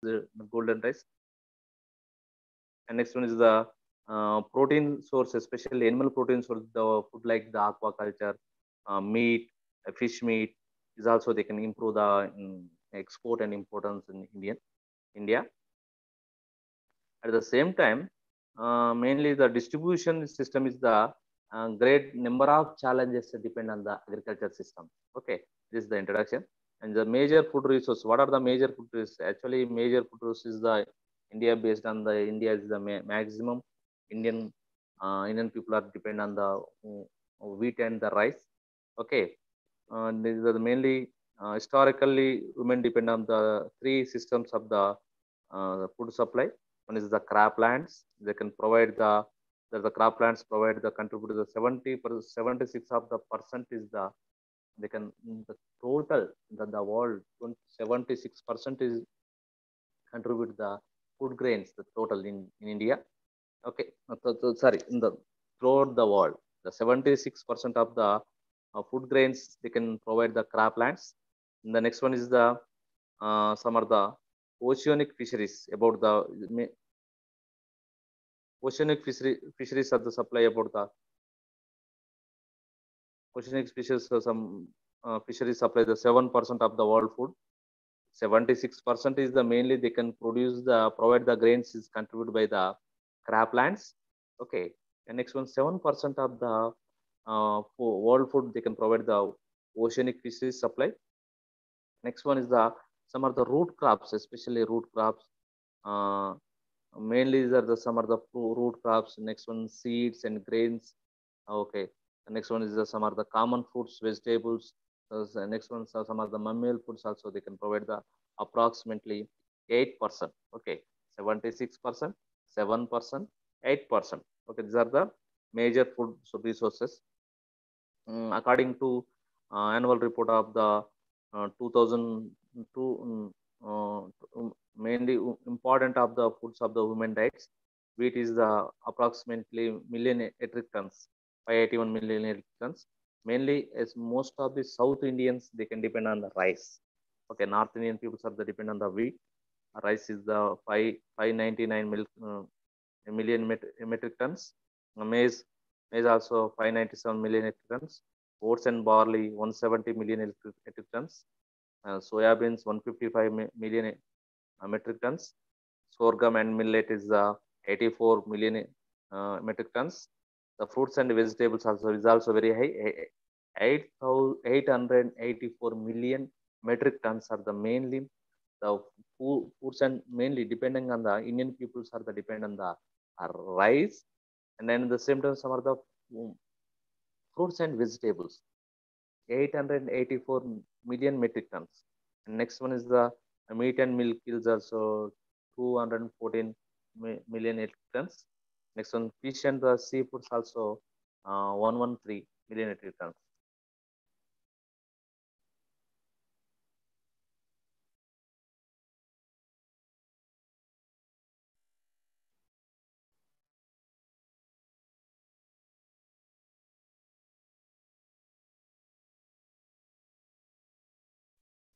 the golden rice. And next one is the protein source, especially animal protein source. The food like the aquaculture, meat, fish meat is also they can improve the export and importance in India. At the same time, mainly the distribution system is the great number of challenges depend on the agriculture system. Okay, this is the introduction. And the major food resource. What are the major food resources? Actually, major food resources is the India based on the India is the maximum Indian people are depend on the wheat and the rice. Okay, these are mainly historically women depend on the three systems of the food supply. One is the croplands. They can provide the croplands provide the contribute the 76 of the percent is they can the total the world 76% is contribute the food grains the total in India. Okay, sorry, in the throughout the world, the 76% of the food grains they can provide the croplands. And the next one is the some are the oceanic fisheries about the oceanic fisheries are the supply about the oceanic fisheries. Some fisheries supply the 7% of the world food. 76% is the mainly they can provide the grains is contributed by the croplands. Okay, and next one 7% of the world food they can provide the oceanic fisheries supply. Next one is the some of the root crops, especially root crops. Uh, Mainly these are the some are the root crops. Next one seeds and grains. Okay, the next one is the some are the common fruits, vegetables. The next one are some of the mammal foods also they can provide the approximately 8%. Okay, 76%, 7%, 8%. Okay, these are the major food resources. According to annual report of the 2002, mainly important of the foods of the human diets, wheat is the approximately million metric tons, 581 million metric tons. Mainly, as most of the South Indians, they can depend on the rice. Okay, North Indian people are the depend on the wheat. Rice is the 599 million metric tons. Maize also 597 million metric tons. Oats and barley 170 million metric tons. Soybeans 155 million metric tons. Sorghum and millet is 84 million metric tons. The fruits and vegetables also is also very high. 884 million metric tons are the mainly the foods and mainly depending on the Indian peoples are the depend on the rice, and then the same time some are the fruits and vegetables 884 million metric tons. And next one is the meat and milk is also 214 million metric tons. Next one, fish and the seafoods also 113 million metric tons.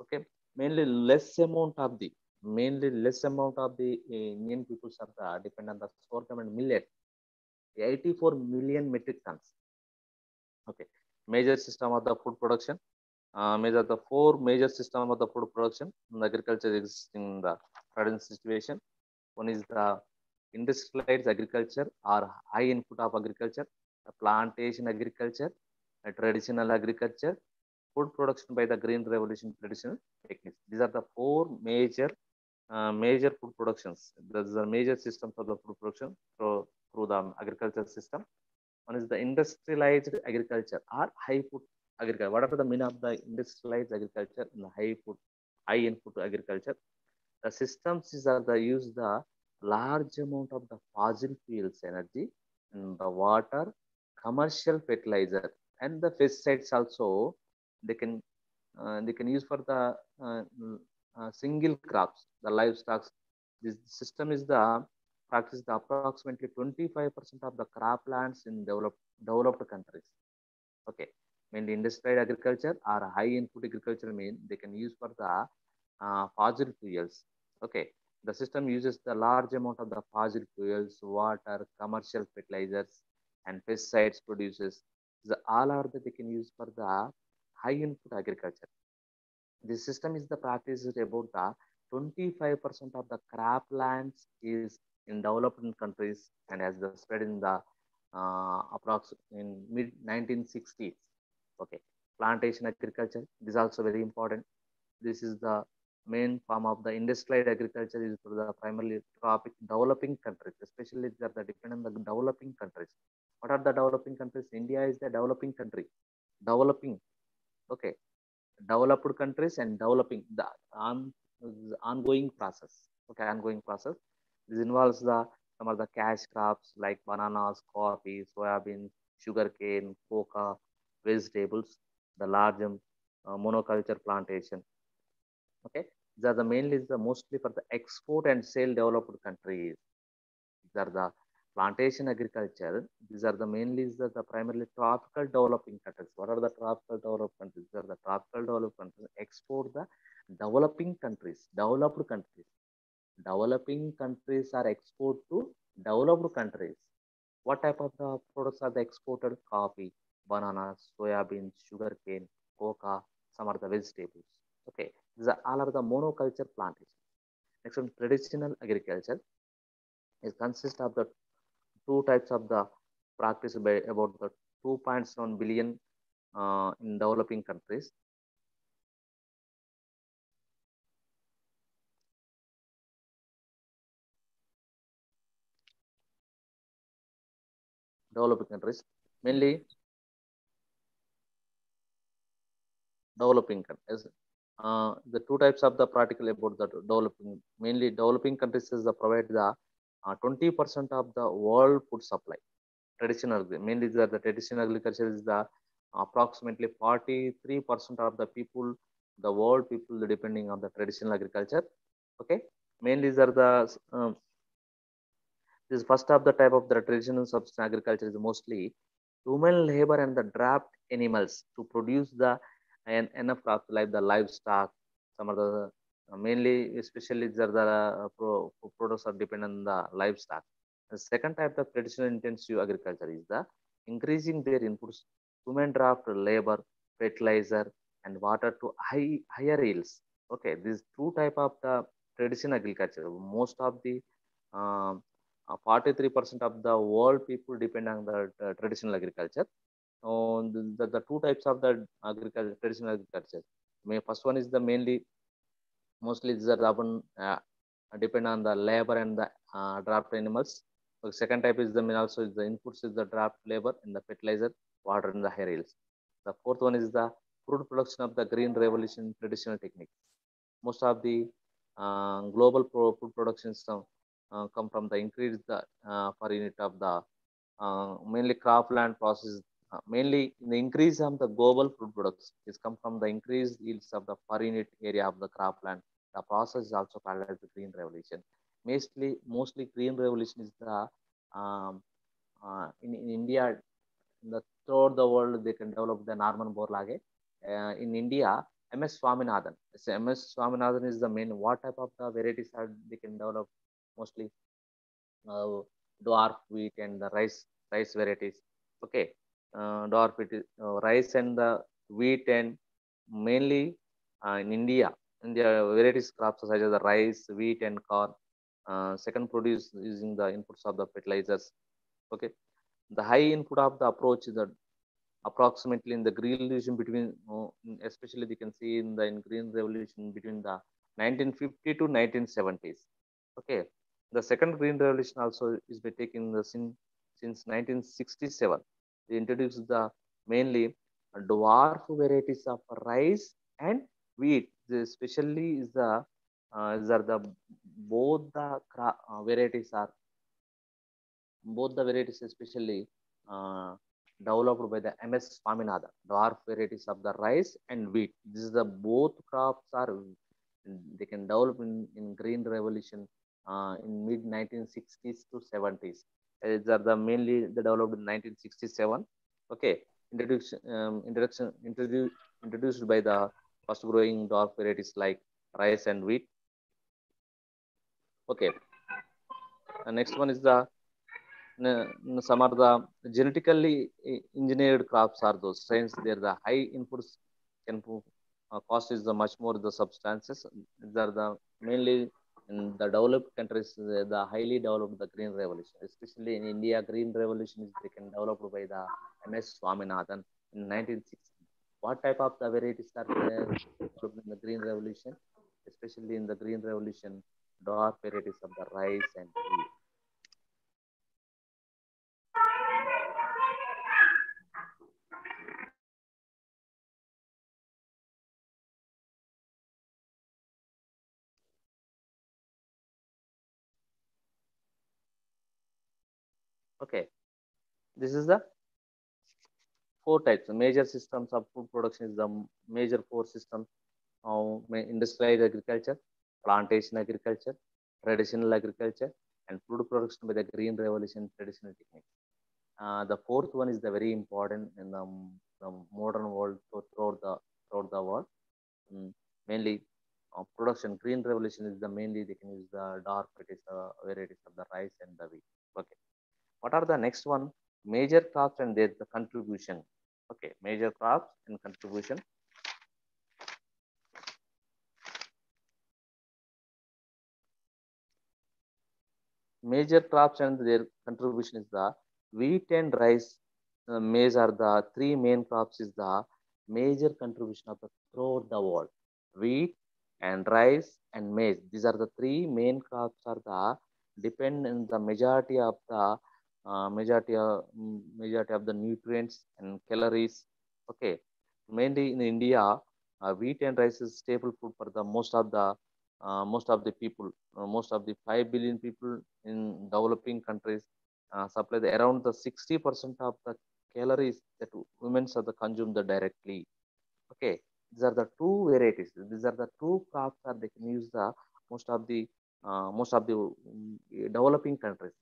Okay, mainly less amount of the Indian peoples are the depend on the sorghum and millet, 84 million metric tons. Okay, major system of the food production. Major the four major system of the food production in the agriculture is in the current situation. One is the industrialized agriculture or high input of agriculture, the plantation agriculture, the traditional agriculture, food production by the green revolution traditional techniques. These are the four major food productions. Those are major systems of the food production through the agriculture system. One is the industrialized agriculture or high food agriculture. What are the meaning of the industrialized agriculture and the high input agriculture? The systems are the use the large amount of the fossil fuels energy and the water, commercial fertilizer, and the pesticides also they can use for the single crops, the livestock. This system is the practice the approximately 25% of the croplands in developed countries. Okay, mainly industrial agriculture or high input agriculture mean they can use for the fossil fuels. Okay, The system uses the large amount of the fossil fuels, water, commercial fertilizers, and pesticides produces. The all are that they can use for the high input agriculture. This system is the practice about the 25% of the croplands is in developing countries and has the spread in the approx in mid 1960s. Okay, plantation agriculture. This is also very important. This is the main form of the industrialized agriculture is for the primarily tropic developing countries, especially they are the dependent on the developing countries. What are the developing countries? India is the developing country. Developing. Okay, developed countries and developing the ongoing process. Okay, ongoing process. This involves the some of the cash crops like bananas, coffee, soybean, sugarcane, coca, vegetables, the large monoculture plantation. Okay, these are the mainly the mostly for the export and sale developed countries. These are the plantation agriculture. These are the mainly the primarily tropical developing countries. What are the tropical developed countries? These are the tropical developed countries export the developing countries, developed countries. Developing countries are export to developed countries. What type of the products are they exported? Coffee, bananas, soybeans, sugarcane, coca, some are the vegetables. Okay, these are all are the monoculture plantations. Next one, traditional agriculture. It consists of the two types of the practice by about the 2.7 billion in developing countries. Developing countries, mainly developing countries. The two types of the practical about the developing, mainly developing countries is the provide the 20% of the world food supply. Traditional, mainly the traditional agriculture is the approximately 43% of the people, the world people depending on the traditional agriculture. Okay, mainly are the this first of the type of the traditional subsistence agriculture is mostly human labor and the draft animals to produce the and enough crops like the livestock. Some of the mainly, especially the products are dependent on the livestock. The second type of traditional intensive agriculture is the increasing their inputs, human draft labor, fertilizer, and water to higher yields. Okay, these two type of the traditional agriculture. Most of the um, 43% of the world people depend on the traditional agriculture. The two types of the agriculture, traditional agriculture. First one is the mainly mostly these are urban depend on the labor and the draft animals. The second type is the main also is the inputs is the draft labor and the fertilizer, water and the hair yields. The fourth one is the food production of the green revolution traditional technique. Most of the global food production system come from the increase the per unit of the mainly cropland process. Mainly in the increase of the global food products is come from the increased yields of the per unit area of the cropland. The process is also called as the green revolution. Mostly green revolution is the in India, in the throughout the world they can develop the Norman Borlaగే. In India, MS Swaminathan. So MS Swaminathan is the main. What type of the varieties are they can develop? Mostly uh, dwarf wheat and the rice varieties. Okay, dwarf wheat, rice and the wheat and mainly in India, varieties crops such as the rice, wheat and corn. Second produce using the inputs of the fertilizers. Okay, the high input of the approach is the approximately in the green revolution between especially you can see in the in green revolution between the 1950 to 1970s. Okay, the second green revolution also is by taking the since 1967. They introduced the mainly dwarf varieties of rice and wheat. This especially is the both the varieties are both the varieties especially uh, developed by the MS Swaminathan, dwarf varieties of the rice and wheat. This is the both crops are they can develop in green revolution in mid 1960s to 70s. These are the mainly they developed in 1967. Okay, introduced by the fast growing dwarf varieties like rice and wheat. Okay. Next one is the some are the genetically engineered crops are those since they're the high inputs can cost is the much more the substances. These are the mainly in the developed countries, the highly developed the green revolution, especially in India. Green revolution is taken developed by the MS Swaminathan in 1960. What type of the varieties are there in the green revolution? Especially in the green revolution, dark varieties of the rice and wheat. Okay, this is the four types. The major systems of food production is the major four systems of industrialized agriculture, plantation agriculture, traditional agriculture, and food production by the green revolution traditional techniques. The fourth one is the very important in the modern world throughout the world. Mm, Mainly production. Green revolution is the mainly they can use the dark varieties of the rice and the wheat. Okay. What are the next one? Major crops and their the contribution. Okay, major crops and contribution. Major crops and their contribution is the wheat and rice. Maize are the three main crops. Is the major contribution of the throughout the world. Wheat and rice and maize. These are the three main crops. Are the depend on the majority of the majority of the nutrients and calories. Okay, mainly in India, wheat and rice is staple food for the most of the people. Most of the 5 billion people in developing countries supply around the 60% of the calories that women are the consume the directly. Okay, these are the two varieties. These are the two crops that they can use the most of the developing countries,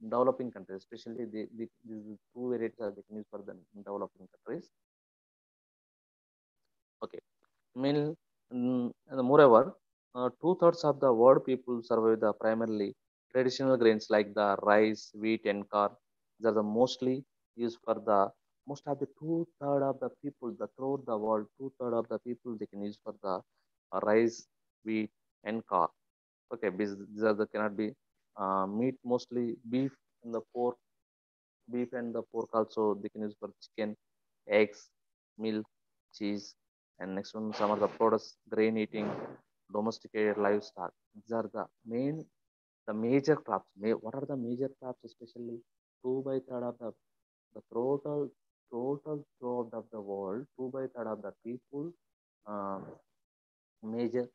developing countries, especially these two varieties that they can use for the developing countries. Okay, mean, and moreover, two-thirds of the world people survive the primarily traditional grains like the rice, wheat, and corn. These are the mostly used for the most of the two-third of the people the throughout the world. Two-third of the people they can use for the rice, wheat, and corn. Okay, these are the cannot be meat mostly and the pork, beef and the pork also they can use for chicken, eggs, milk, cheese, and next one some of the products, grain eating, domesticated livestock. These are the major crops. What are the major crops? Especially two by third of the total throughout of the world, two by third of the people um, major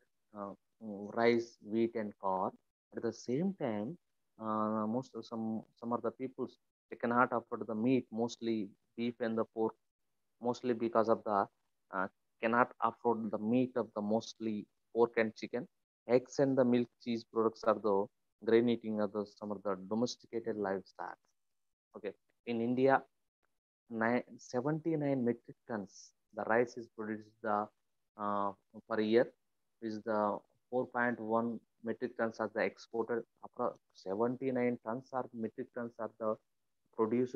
rice, wheat, and corn. At the same time, most of some of the people they cannot afford the meat, mostly beef and the pork, mostly because of the uh, cannot afford the meat of the mostly pork and chicken. Eggs and the milk cheese products are the grain eating are the some of the domesticated livestock. Okay, in India, 79 metric tons. The rice is produced uh, per year. Is the 4.1 metric tons are the exported. 79 tons are metric tons are the produced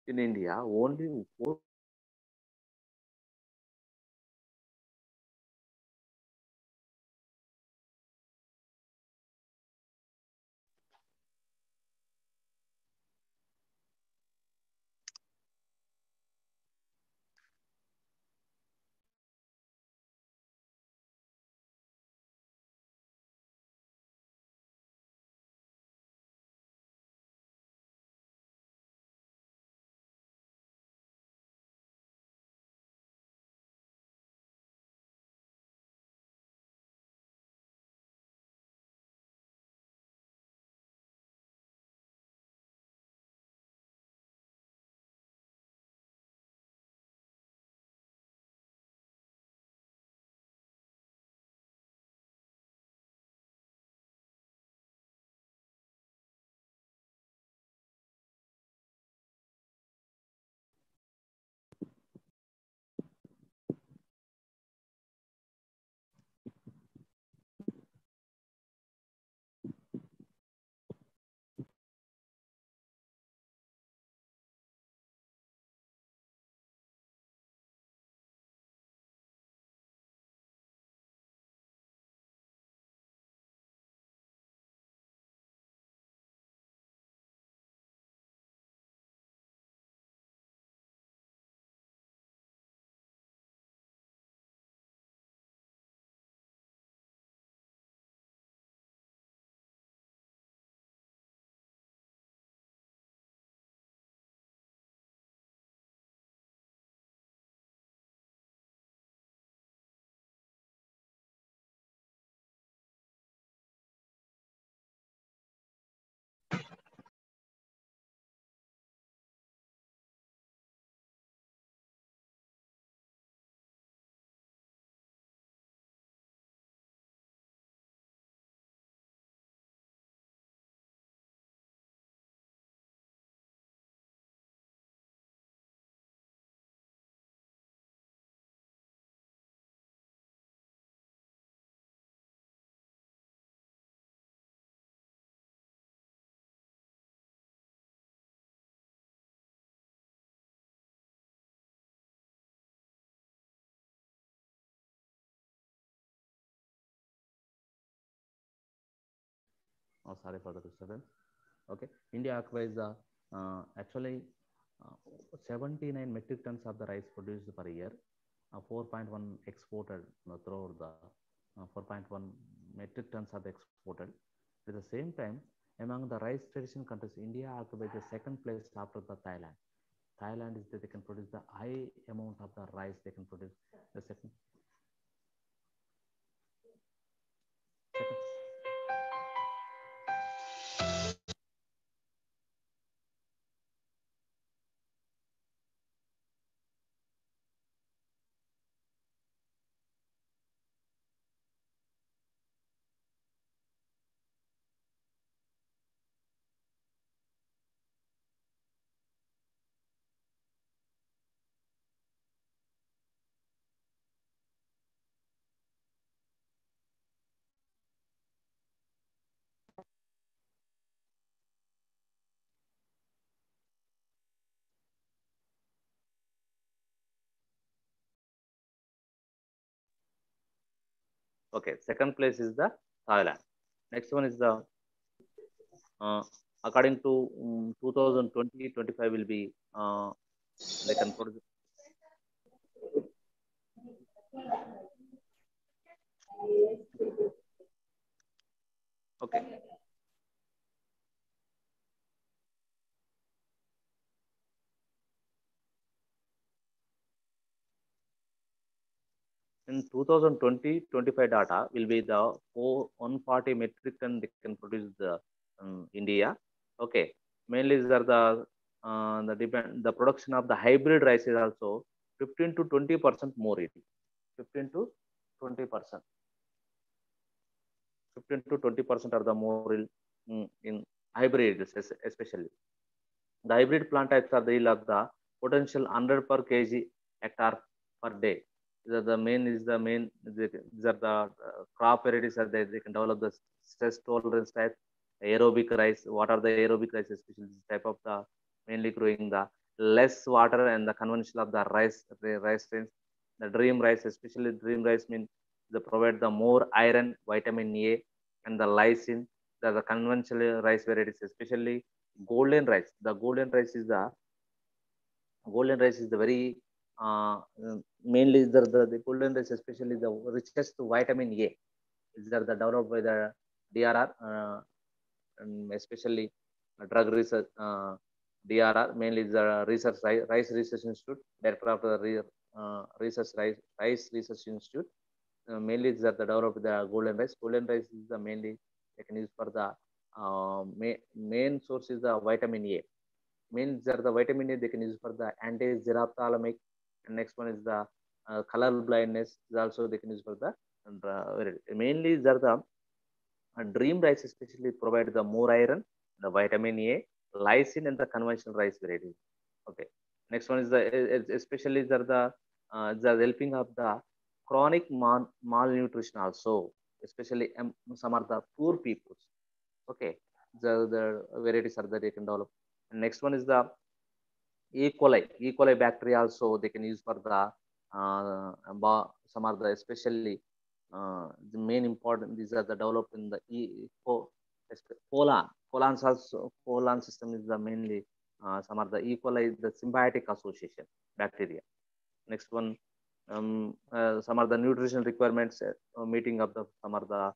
in India. Only 4 Oh, sorry for the disturbance. Okay, India occupies the actually 79 metric tons of the rice produced per year, 4.1 exported throughout the 4.1 metric tons are exported. At the same time, among the rice tradition countries, India occupies the second place after the Thailand. Thailand is that they can produce the high amount of the rice they can produce. The second okay, second place is the Thailand. Next one is the uh, according to 2020-25 will be they can produce. Okay, in 2020-25 data will be the 140 metric ton they can produce the India. Okay, mainly these are the depend the production of the hybrid rice is also 15 to 20% more. It 15 to 20%, 15 to 20% are the more in hybrids especially. The hybrid plant types are the yield of the potential 100 per kg hectare per day. These are the crop varieties are there. They can develop the stress tolerance type, aerobic rice. What are the aerobic rice? Especially this type of the mainly growing the less water and the conventional of the rice strains. The dream rice, especially dream rice means they provide the more iron, vitamin A, and the lysine. The conventional rice varieties, especially golden rice. The golden rice is the very uh, mainly the golden rice, especially the richest vitamin A. These are the developed by the DRR, and especially drug research DRR. Mainly the research rice research institute, director of the research rice research institute. Mainly these are the developed the golden rice. Golden rice is the mainly they can use for the main source is the vitamin A. Means are the vitamin A they can use for the anti-xerophthalmic. And next one is the color blindness. Is also they can use for the mainly are the dream rice especially provide the more iron, the vitamin A, lysine, and the conventional rice varieties. Okay. Next one is the especially the helping of the chronic malnutrition also, especially some are the poor peoples. Okay, the varieties are that they can develop. And next one is the E. coli. E. coli bacteria also they can use for the some are the especially the main important. These are the developed in the colon system is the mainly some are the E. coli the symbiotic association bacteria. Next one, some are the nutritional requirements meeting of the some are the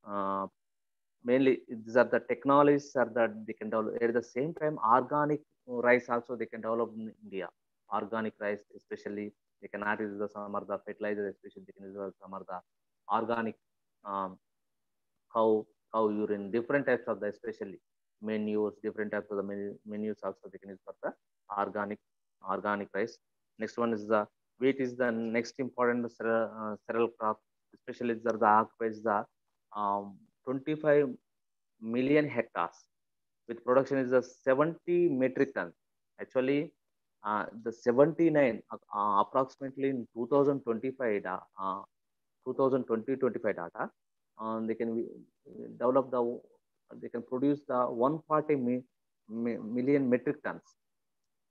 uh, mainly these are the technologies are that they can develop. At the same time organic rice also they can develop in India. Organic rice especially they cannot use the some are the fertilizer, especially they can use some are the organic um, cow cow urine, different types of the especially menus, different types of the menus also they can use for the organic organic rice. Next one is the wheat is the next important cereal crop, especially the occupies the 25 million hectares with production is the 70 metric tons. Actually, the 79 approximately in 2025 2020-25 data, they can develop they can produce the 140 million metric tons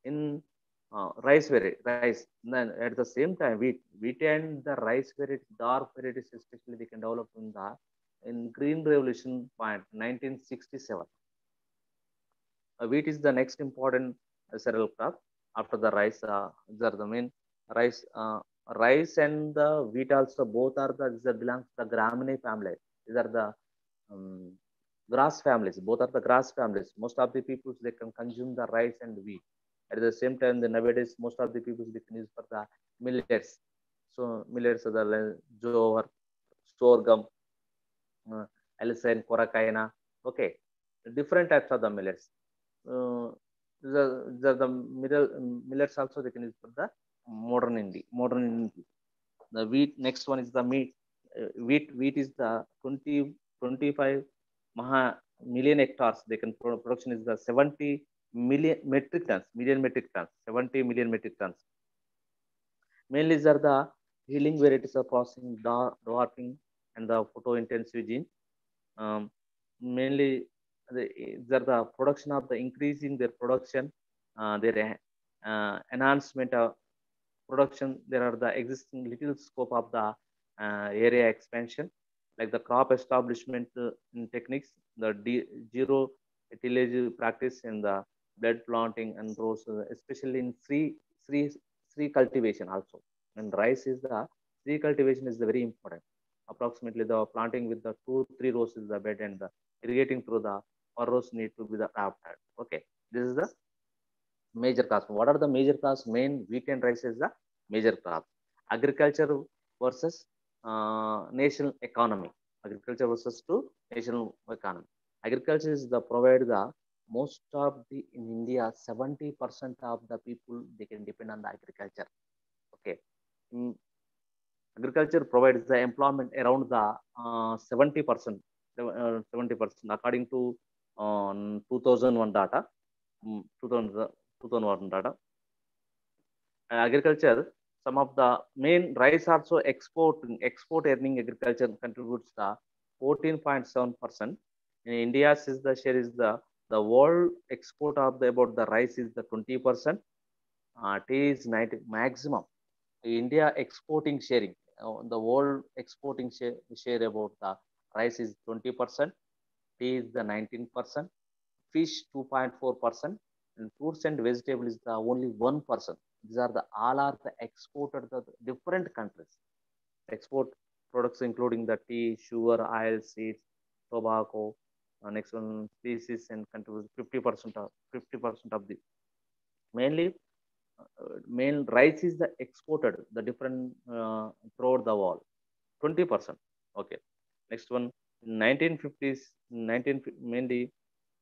in rice. Then at the same time, wheat and the rice varieties, dark varieties, especially they can develop in the in Green Revolution point 1967. Wheat is the next important cereal crop after the rice. These are the main rice. Rice and the wheat also both are the belongs to the Graminae family. These are the um, grass families. Both are the grass families. Most of the people they can consume the rice and wheat. At the same time, the nowadays most of the people they can use for the millets. So millets are the jowar, sorghum, allicin, koracaina. Okay, different types of the millets. Uh, the millets also they can use for the modern India. Modern India. The wheat. Next one is the meat. Wheat is the 25 million hectares. They can production is the 70 million metric tons. Million metric tons. 70 million metric tons. Mainly these are the healing varieties of processing, dwarfing, and the photo-intensive gene. Um, Mainly, these are the production of the increasing their production, their enhancement of production. There are the existing little scope of the area expansion, like the crop establishment in techniques, the zero tillage practice, and the bed planting and rows, especially in tree, tree cultivation also. And rice is the tree cultivation is the very important. Approximately the planting with the 2-3 rows is the bed and the irrigating through the 4 rows need to be the after. Okay, this is the major crops. What are the major crops? Main wheat and rice is the major crops. Agriculture versus national economy. Agriculture versus to national economy. Agriculture is the provide the most of the in India 70% of the people they can depend on the agriculture. Okay. Mm, Agriculture provides the employment around the 70%. 70% according to 2001 data. 2001 data. Agriculture, some of the main rice also export earning agriculture contributes the 14.7%. In India's is the share is the world export of the about the rice is the 20%. Tea is 90 maximum. India exporting sharing. The world exporting share about the rice is 20%. Tea is the 19%. Fish 2.4%, and fruits and vegetables is the only 1%. These are the all are the exported the different countries. Export products including the tea, sugar, oil, seeds, tobacco. Next one species and contributes 50% of the mainly main rice is the exported the different throughout the world 20%. Okay, next one 1950s 19 mainly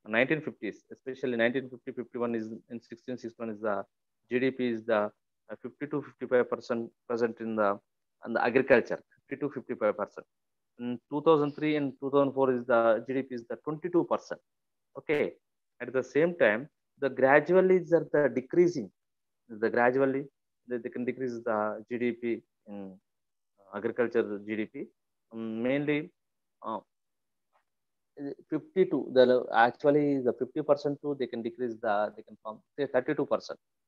1950s, especially 1950-51 is in 1661 is the GDP is the 50 to 55% present in the agriculture 50 to 55%. In 2003 and 2004 is the GDP is the 22%. Okay, at the same time the gradually is the decreasing the gradually they can decrease the GDP in agriculture GDP. Mainly uh, 52 the actually the 50% too they can decrease they can form say 32%.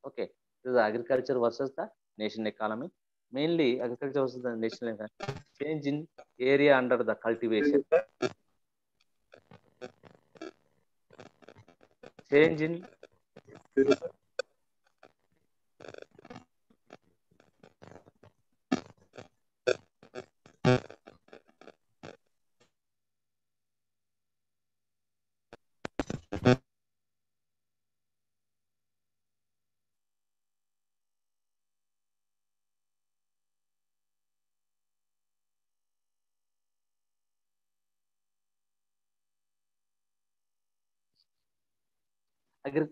Okay, this is agriculture versus the nation economy. Mainly agriculture versus the national economy. Change in area under the cultivation, change in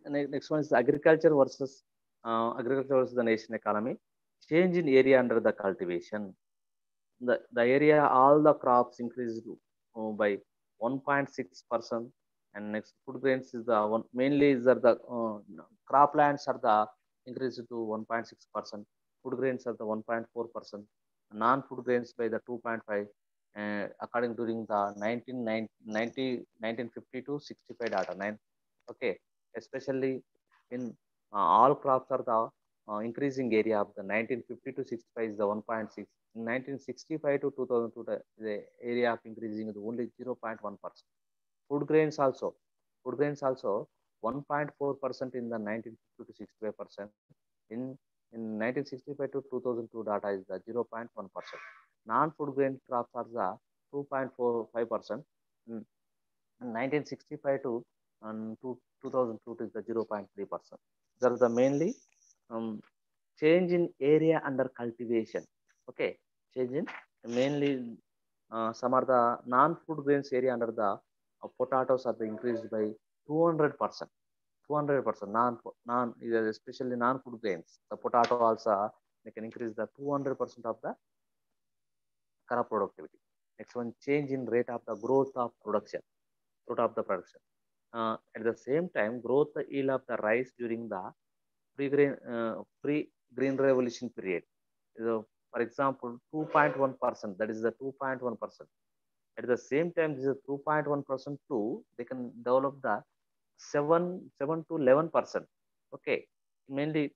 next one is agriculture versus the nation economy. Change in area under the cultivation. The area, all the crops increased by 1.6%. And next, food grains is the one, mainly is the croplands are the increased to 1.6%. Food grains are the 1.4%. Non-food grains by the 2.5. According during the 1950 to 65 data 9. Okay, especially in all crops are the increasing area of the 1950 to 65 is the 1.6. In 1965 to 2002, the area of increasing is only 0.1%. Food grains also, food grains also 1.4% in the 1950 to 65%. In in 1965 to 2002 data is the 0.1%. Non-food grain crops are the 2.45%. In 1965 to 2002 is the 0.3%. These are the mainly um, change in area under cultivation. Okay, change in mainly some are the non-food grains area under the potatoes are the increased by 200%. 200% non especially non-food grains. The potato also they can increase the 200% of the crop productivity. Next one, change in rate of the growth of production, growth of the production. At the same time, growth the yield of the rice during the pre-green revolution period. So, for example, 2.1%, that is the 2.1%. At the same time, this is 2.1% too, they can develop the 7 to 11%. Okay, mainly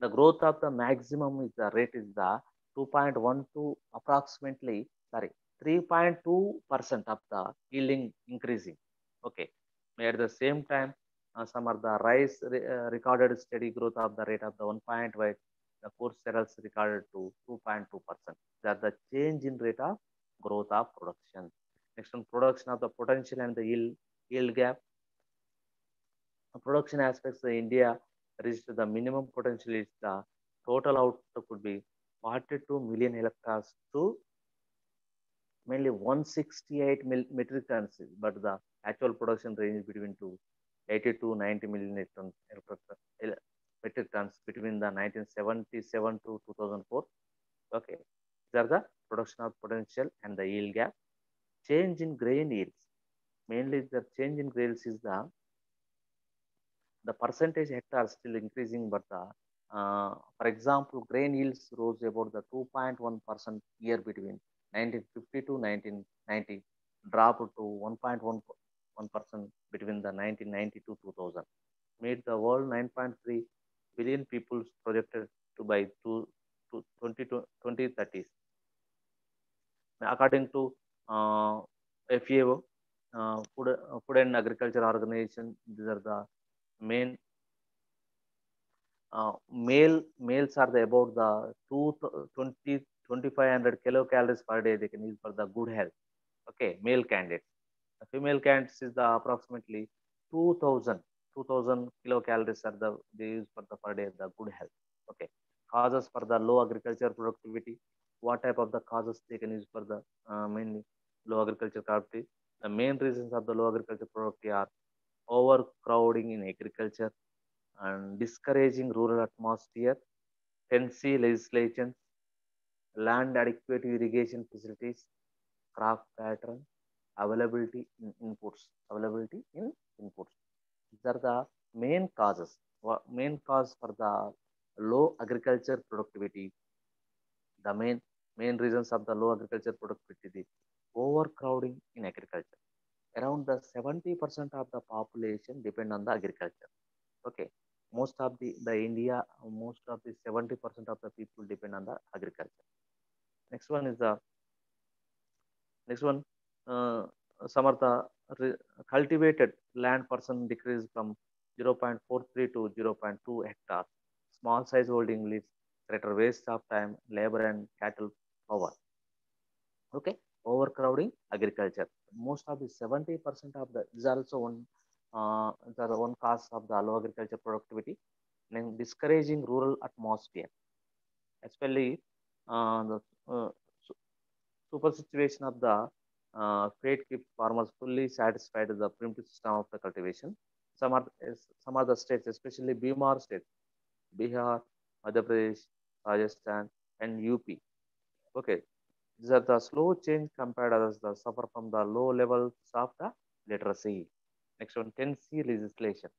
the growth of the maximum is the rate is the 2.1 to approximately, sorry, 3.2% of the yielding increasing. Okay, at the same time, some of the rice recorded steady growth of the rate of the 1.1, the coarse cereals recorded to 2.2%. That the change in rate of growth of production. Next one, production of the potential and the yield gap. Production aspects, India reached the minimum potential is the total output could be 42 million hectares to mainly 168 metric tons, but the actual production range between 80 to 90 million metric tons between the 1977 to 2004. Okay, these are the production of potential and the yield gap. Change in grain yields. Mainly the change in grains is the percentage hectares still increasing, but for example, grain yields rose about the 2.1% year between 1950 to 1990, dropped to 1.1% between the 1990 to 2000, made the world 9.3 billion people projected to by 2030s. According to FAO, Food and Agriculture Organization, these are the main males are the about the 2500 kilocalories per day they can use for the good health. Okay, male candidates. The female candidates is the approximately 2000 kilocalories are the they use for the per day the good health. Okay, causes for the low agriculture productivity. What type of the causes they can use for the mainly low agriculture productivity? The main reasons of the low agriculture productivity are overcrowding in agriculture and discouraging rural atmosphere, Tennessee legislation, land adequate irrigation facilities, crop pattern, availability in inputs. These are the main causes. Main cause for the low agriculture productivity. The main reasons of the low agriculture productivity, overcrowding in agriculture. Around the 70% of the population depend on the agriculture. Okay, most of the 70% of the people depend on the agriculture. Next one is the next one. Some of the cultivated land person decreased from 0.43 to 0.2 hectares. Small size holding leads greater waste of time, labor, and cattle power. Okay, overcrowding agriculture. Most of the 70% of the is also one cause of the low agriculture productivity. And discouraging rural atmosphere, especially the super situation of the fate keeps farmers fully satisfied with the primitive system of the cultivation. Some are the states, especially Bihar states, Bihar, Madhya Pradesh, Rajasthan, and UP. Okay, these are the slow change compared others that suffer from the low levels of the literacy. Next one, Tennessee legislation.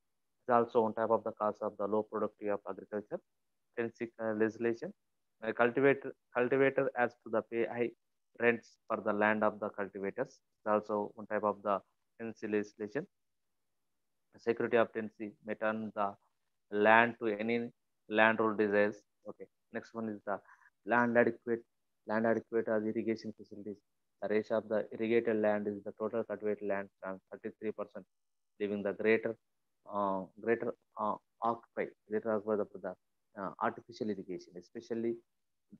It's also one type of the cause of the low productivity of agriculture. Tennessee legislation. Cultivator as to the pay high rents for the land of the cultivators. It's also one type of the Tennessee legislation. The security of Tennessee may turn the land to any land rule desires. Okay. Next one is the Land adequate, land adequate as irrigation facilities. The ratio of the irrigated land is the total cultivated land from 33%, leaving the greater occupy, greater occupy the artificial irrigation, especially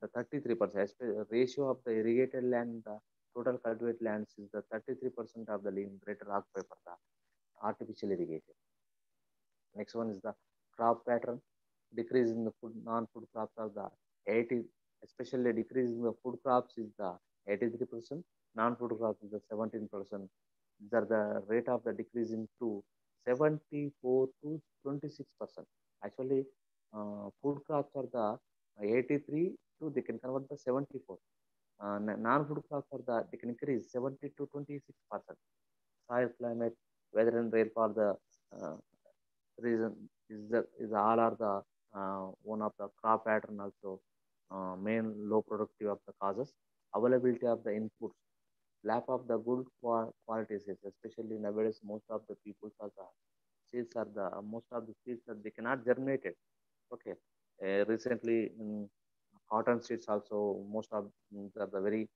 the 33%. Ratio of the irrigated land, the total cultivated lands is the 33% of the land greater occupy for the artificial irrigation. Next one is the crop pattern. Decrease in the food non-food crops are the 80, especially decrease in the food crops is the 83%, non-food crops is the 17%. The rate of the decrease into 74 to 26%. Actually, food crops are the 83 to they can convert the 74. Non-food crops are the they can increase 70 to 26%. Soil climate, weather and rainfall the uh, reason is all are the one of the crop pattern also main low productive of the causes. Availability of the inputs, lack of the good quality seeds, especially nowadays most of the people are the seeds are the most of the seeds that they cannot germinate it. Okay, recently cotton seeds also most of are the very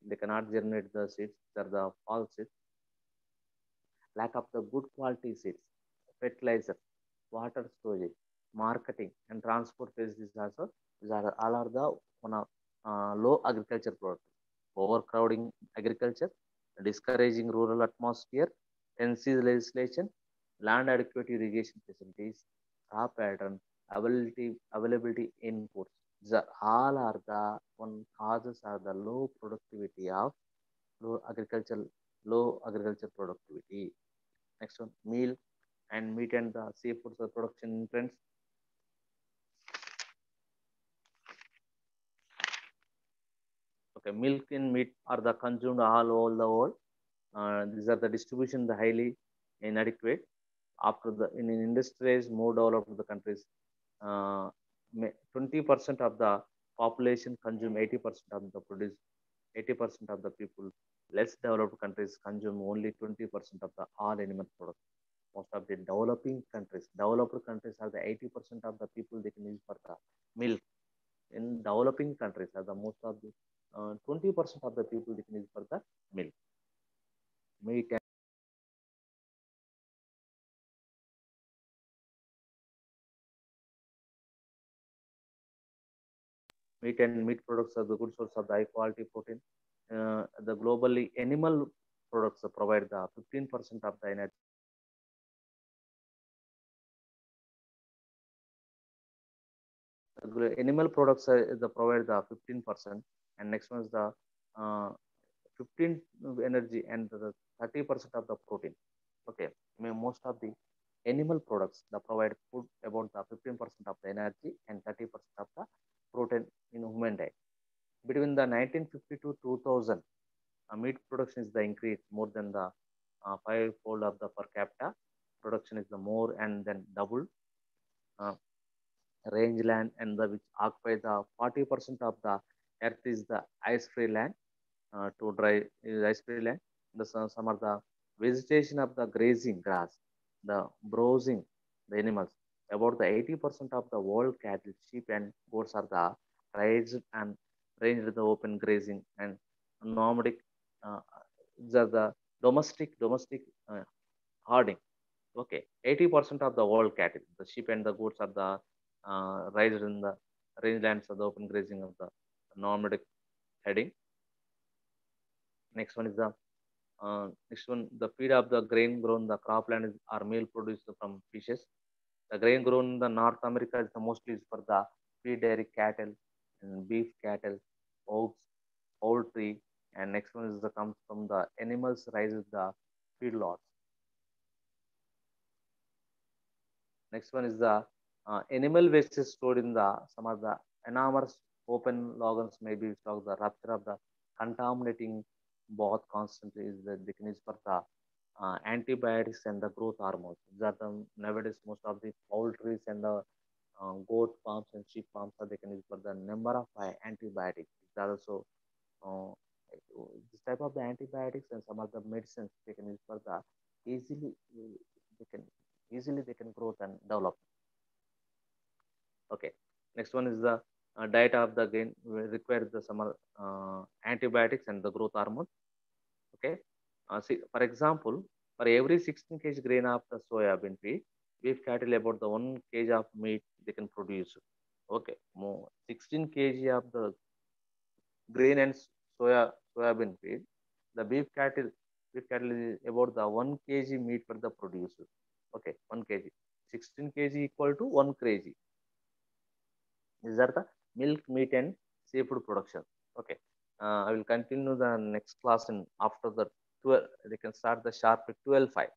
they cannot germinate the seeds. They're the false seeds. Lack of the good quality seeds, fertilizer, water storage, marketing, and transport facilities also. These are all are the one of low agriculture products. Overcrowding agriculture, discouraging rural atmosphere, NC legislation, land adequate irrigation facilities, crop pattern, availability inputs. The, all are the one causes are the low productivity of low agricultural low agriculture productivity. Next one, meal and meat and the seafood production trends. Okay, milk and meat are the consumed all over the world. These are the distribution the highly inadequate. After the in industrialized more developed the countries, 20% of the population consume 80% of the produce. 80% of the people less developed countries consume only 20% of the all animal products. Most of the developed countries have the 80% of the people they can use for the milk. In developing countries are the most of the 20% of the people they can use for the milk. Meat and meat products are the good source of the high quality protein. The globally animal products provide the 15% of the energy. Animal products the provide the 15%, and next one is the uh, 15 energy and the 30% of the protein. Okay, I mean, most of the animal products that provide food about the 15% of the energy and 30% of the protein in human diet. Between the 1950 to 2000, meat production is the increase more than the five-fold of the per capita. Production is the more and then double. Uh, Rangeland and the which occupy the 40% of the earth is the ice-free land. To dry is ice-free land. Some are the vegetation of the grazing grass, the browsing the animals. About the 80% of the world cattle, sheep and goats are the raised and ranged in the open grazing and nomadic. Uh, these are the domestic herding. Okay, 80% of the world cattle, the sheep and the goats are the raised in the rangelands of the open grazing of the nomadic heading. Next one is the next one, the feed of the grain grown, the cropland is are meal produced from fishes. The grain grown in the North America is the mostly used for the feed dairy cattle and beef cattle, oats, poultry, and next one is the comes from the animals rises the feedlots. Next one is the animal waste is stored in the some of the enormous open logons may be stored. The rupture of the contaminating both constantly is the decrease for the antibiotics and the growth hormones. These are the nowadays most of the poultries and the goat farms and sheep farms are they can use for the number of antibiotics. These are also uh, this type of the antibiotics and some of the medicines they can use for the easily they can easily they can grow and develop. Okay. Next one is the diet of the gain requires the some antibiotics and the growth hormone. Okay. See, for example, for every 16 kg grain of the soybean feed, beef cattle about the 1 kg of meat they can produce. Okay, more 16 kg of the grain and soybean feed. The beef cattle is about the 1 kg meat for the produce. Okay, 1 kg. 16 kg equal to 1 kg. These are the milk, meat, and seafood production. Okay. I will continue the next class in after the 12. They can start the sharp at 12:05.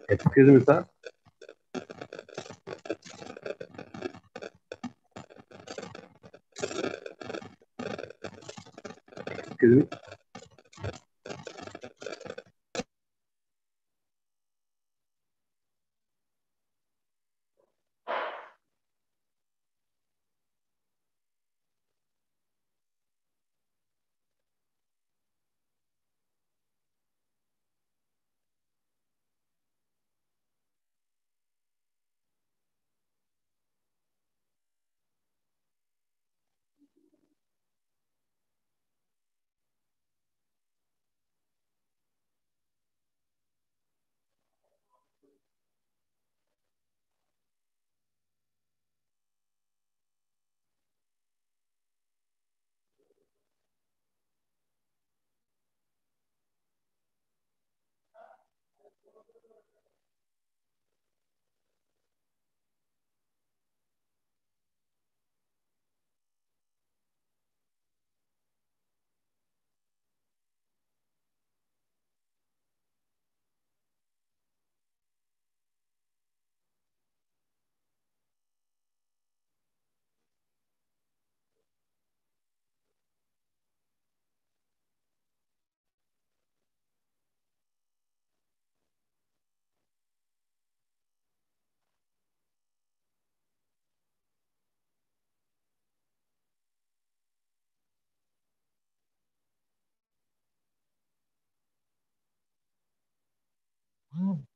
Excuse me, sir. Excuse me.